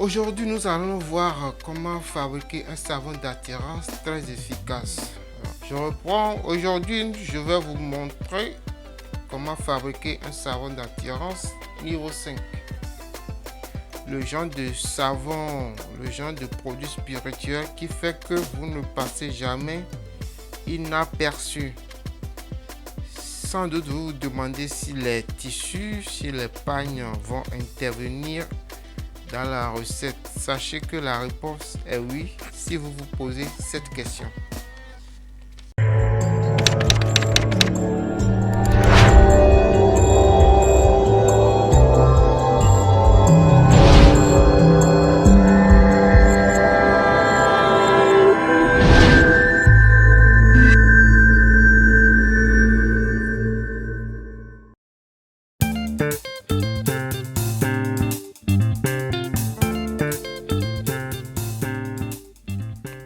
Aujourd'hui, nous allons voir comment fabriquer un savon d'attirance très efficace. Je reprends. Aujourd'hui, je vais vous montrer comment fabriquer un savon d'attirance niveau 5. Le genre de savon, le genre de produit spirituel qui fait que vous ne passez jamais inaperçu. Sans doute vous vous demandez si les tissus, si les pagnes vont intervenir dans la recette. Sachez que la réponse est oui si vous vous posez cette question.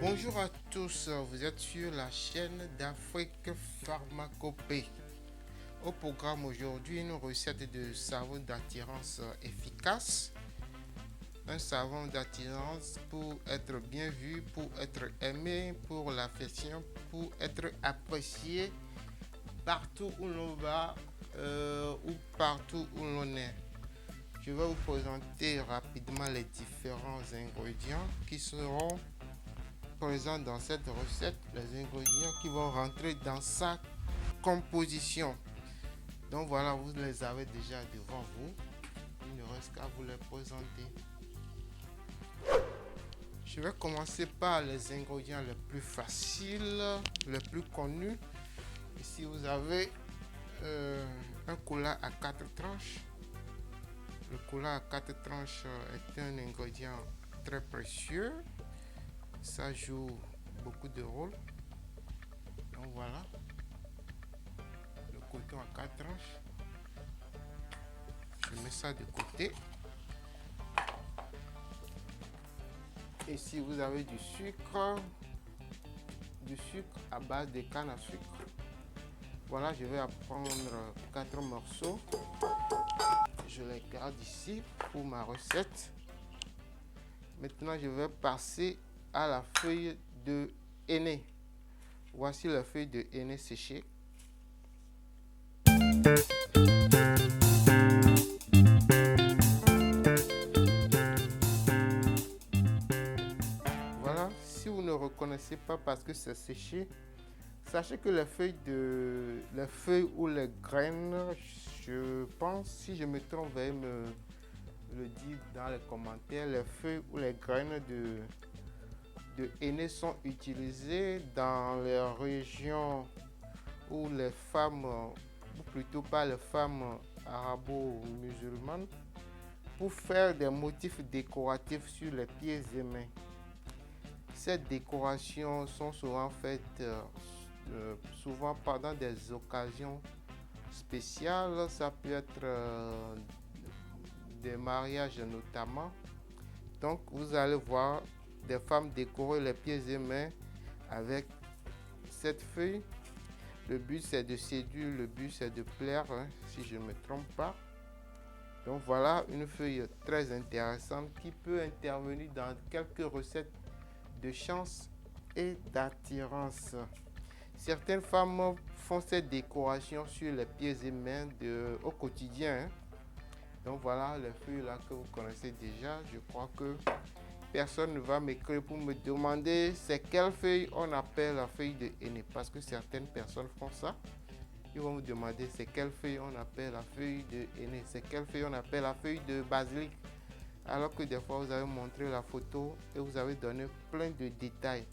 Bonjour à tous, vous êtes sur la chaîne d'Afrique Pharmacopée. Au programme aujourd'hui, une recette de savon d'attirance efficace. Un savon d'attirance pour être bien vu, pour être aimé, pour l'affection, pour être apprécié partout où l'on va ou partout où l'on est. Je vais vous présenter rapidement les différents ingrédients qui seront présents dans cette recette, les ingrédients qui vont rentrer dans sa composition. Donc voilà, vous les avez déjà devant vous. Il ne reste qu'à vous les présenter. Je vais commencer par les ingrédients les plus faciles, les plus connus. Ici, vous avez un cola à 4 tranches. Le cola à 4 tranches est un ingrédient très précieux. Ça joue beaucoup de rôles. Donc voilà. Le coton à 4 tranches. Je mets ça de côté. Ici, vous avez du sucre à base de canne à sucre. Voilà, je vais prendre 4 morceaux. Je les garde ici pour ma recette. Maintenant, je vais passer à la feuille de henné. Voici la feuille de henné séchée. Voilà, si vous ne reconnaissez pas parce que c'est séché, sachez que les feuilles ou les graines, je pense, si je me trompe, veuillez me le dire dans les commentaires, les feuilles ou les graines de henné sont utilisées dans les régions où les femmes, ou plutôt pas les femmes arabo-musulmanes, pour faire des motifs décoratifs sur les pieds et mains. Ces décorations sont souvent faites souvent pendant des occasions spéciales. Ça peut être des mariages notamment. Donc vous allez voir des femmes décorer les pieds et mains avec cette feuille. Le but c'est de séduire, le but c'est de plaire, si je ne me trompe pas. Donc voilà une feuille très intéressante qui peut intervenir dans quelques recettes de chance et d'attirance. Certaines femmes font ces décorations sur les pieds et mains au quotidien. Donc voilà les feuilles là que vous connaissez déjà. Je crois que personne ne va m'écrire pour me demander c'est quelle feuille on appelle la feuille de henné, parce que certaines personnes font ça. Ils vont me demander c'est quelle feuille on appelle la feuille de henné, c'est quelle feuille on appelle la feuille de basilic, alors que des fois vous avez montré la photo et vous avez donné plein de détails.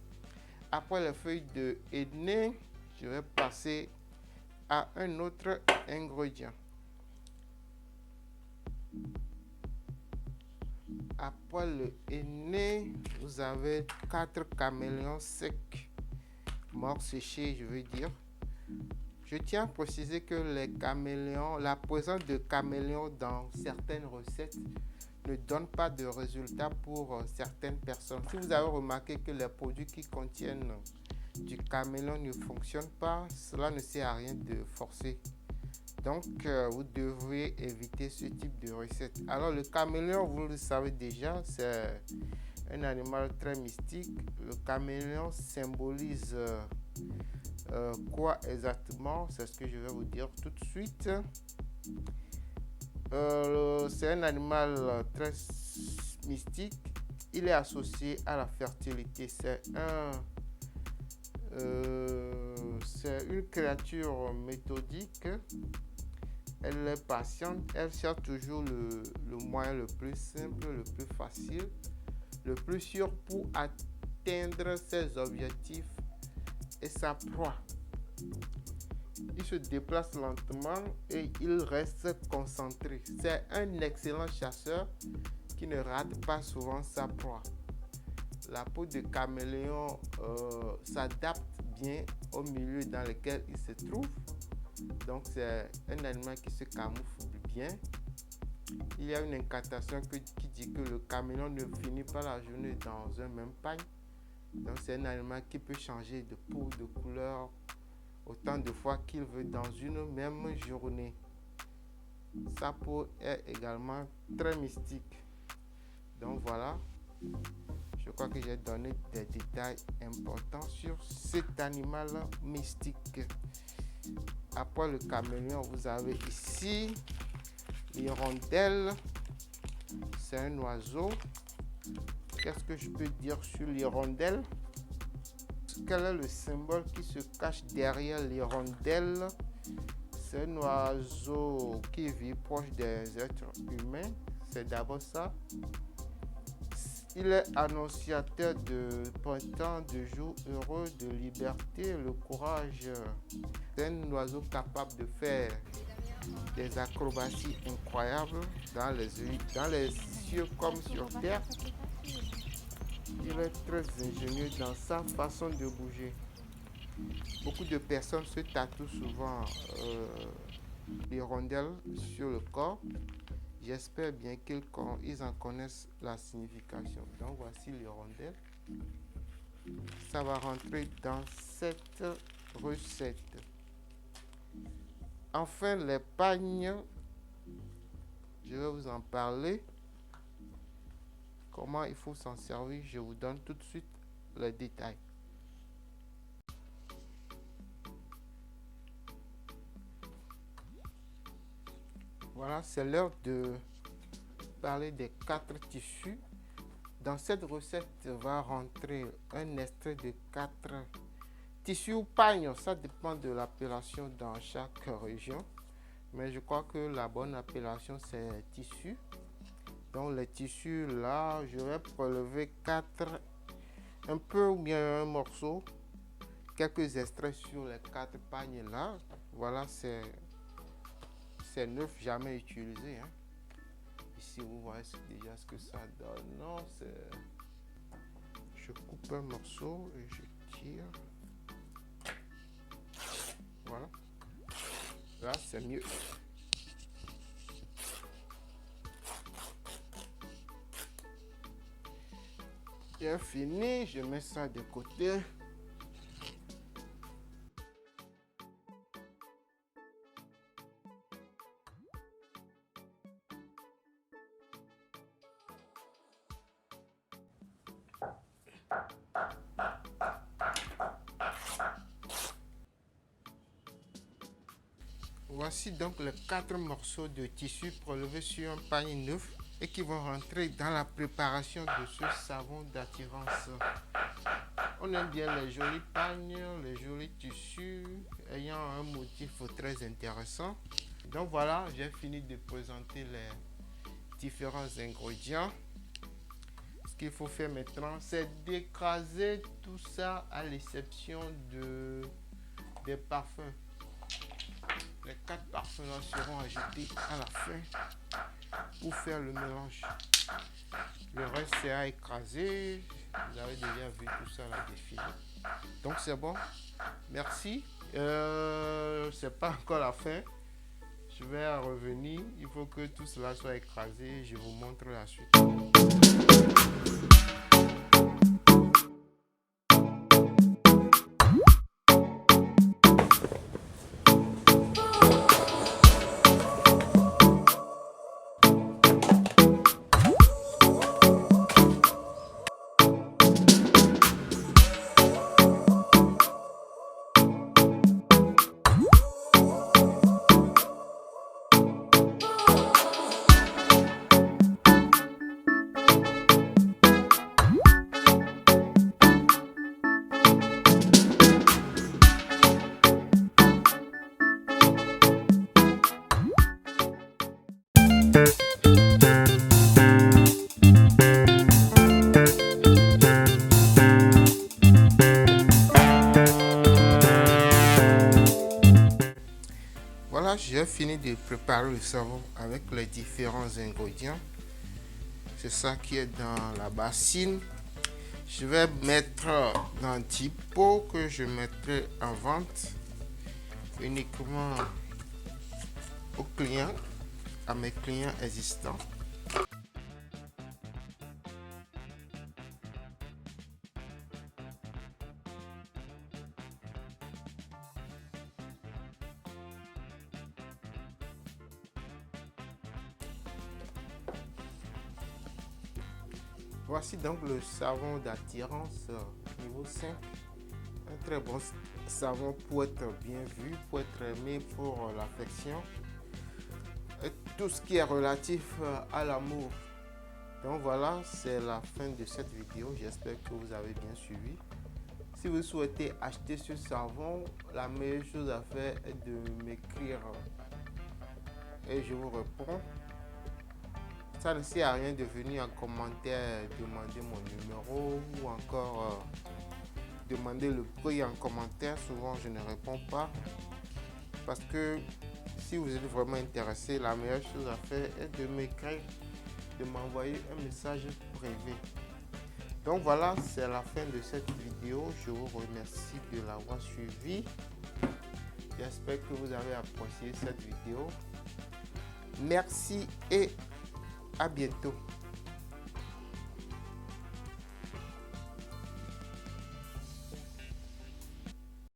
Après les feuilles de henné, je vais passer à un autre ingrédient. Après le henné, vous avez 4 caméléons secs, morts séchés, je veux dire. Je tiens à préciser que les caméléons, la présence de caméléons dans certaines recettes ne donne pas de résultat pour certaines personnes. Si vous avez remarqué que les produits qui contiennent du caméléon ne fonctionnent pas, cela ne sert à rien de forcer. Donc, vous devriez éviter ce type de recette. Alors, le caméléon, vous le savez déjà, c'est un animal très mystique. Le caméléon symbolise quoi exactement? C'est ce que je vais vous dire tout de suite. C'est un animal très mystique. Il est associé à la fertilité. C'est une créature méthodique. Elle est patiente. Elle cherche toujours le moyen le plus simple, le plus facile, le plus sûr pour atteindre ses objectifs et sa proie. Il se déplace lentement et il reste concentré. C'est un excellent chasseur qui ne rate pas souvent sa proie. La peau de caméléon s'adapte bien au milieu dans lequel il se trouve. Donc c'est un animal qui se camoufle bien. Il y a une incantation qui dit que le caméléon ne finit pas la journée dans un même pagne. Donc c'est un animal qui peut changer de peau, de couleur, autant de fois qu'il veut dans une même journée. Sa peau est également très mystique. Donc voilà, je crois que j'ai donné des détails importants sur cet animal mystique. Après le caméléon, vous avez ici l'hirondelle. C'est un oiseau. Qu'est-ce que je peux dire sur l'hirondelle? Quel est le symbole qui se cache derrière l'hirondelle? C'est un oiseau qui vit proche des êtres humains. C'est d'abord ça. Il est annonciateur de printemps, de jours heureux, de liberté, le courage. C'est un oiseau capable de faire des acrobaties incroyables dans les cieux comme sur terre. Il est très ingénieux dans sa façon de bouger. Beaucoup de personnes se tatouent souvent l'hirondelle sur le corps. J'espère bien qu'ils en connaissent la signification. Donc voici l'hirondelle. Ça va rentrer dans cette recette. Enfin, les pagnes, je vais vous en parler. Comment il faut s'en servir, je vous donne tout de suite les détails. Voilà, c'est l'heure de parler des 4 tissus. Dans cette recette va rentrer un extrait de 4 tissus ou pagnes. Ça dépend de l'appellation dans chaque région. Mais je crois que la bonne appellation c'est tissu. Donc les tissus là, je vais prélever 4, un peu ou bien un morceau, quelques extraits sur les 4 pagnes là. Voilà, c'est neuf, jamais utilisé. Hein. Ici vous voyez déjà ce que ça donne. Non, c'est... Je coupe un morceau et je tire. Voilà. Là c'est mieux. J'ai fini, je mets ça de côté. Voici donc les 4 morceaux de tissu prélevés sur un panier neuf et qui vont rentrer dans la préparation de ce savon d'attirance. On aime bien les jolis pagnes, les jolis tissus ayant un motif très intéressant. Donc voilà, j'ai fini de présenter les différents ingrédients. Ce qu'il faut faire maintenant, c'est d'écraser tout ça à l'exception des parfums. Les 4 parfums là seront ajoutés à la fin pour faire le mélange. Le reste c'est à écraser. Vous avez déjà vu tout ça là défiler. Donc c'est bon. Merci. C'est pas encore la fin. Je vais revenir. Il faut que tout cela soit écrasé. Je vous montre la suite. voilà, j'ai fini de préparer le savon avec les différents ingrédients. C'est ça qui est dans la bassine. Je vais mettre dans 10 pots que je mettrai en vente uniquement aux clients, à mes clients existants. Voici donc le savon d'attirance niveau 5. Un très bon savon pour être bien vu, pour être aimé, pour l'affection. Et tout ce qui est relatif à l'amour. Donc voilà, c'est la fin de cette vidéo. J'espère que vous avez bien suivi. Si vous souhaitez acheter ce savon, la meilleure chose à faire est de m'écrire et je vous réponds. Ça ne sert à rien de venir en commentaire demander mon numéro ou encore demander le prix en commentaire. Souvent je ne réponds pas parce que si vous êtes vraiment intéressé, la meilleure chose à faire est de m'écrire, de m'envoyer un message privé. Donc voilà, c'est la fin de cette vidéo. Je vous remercie de l'avoir suivi. J'espère que vous avez apprécié cette vidéo. Merci et à bientôt.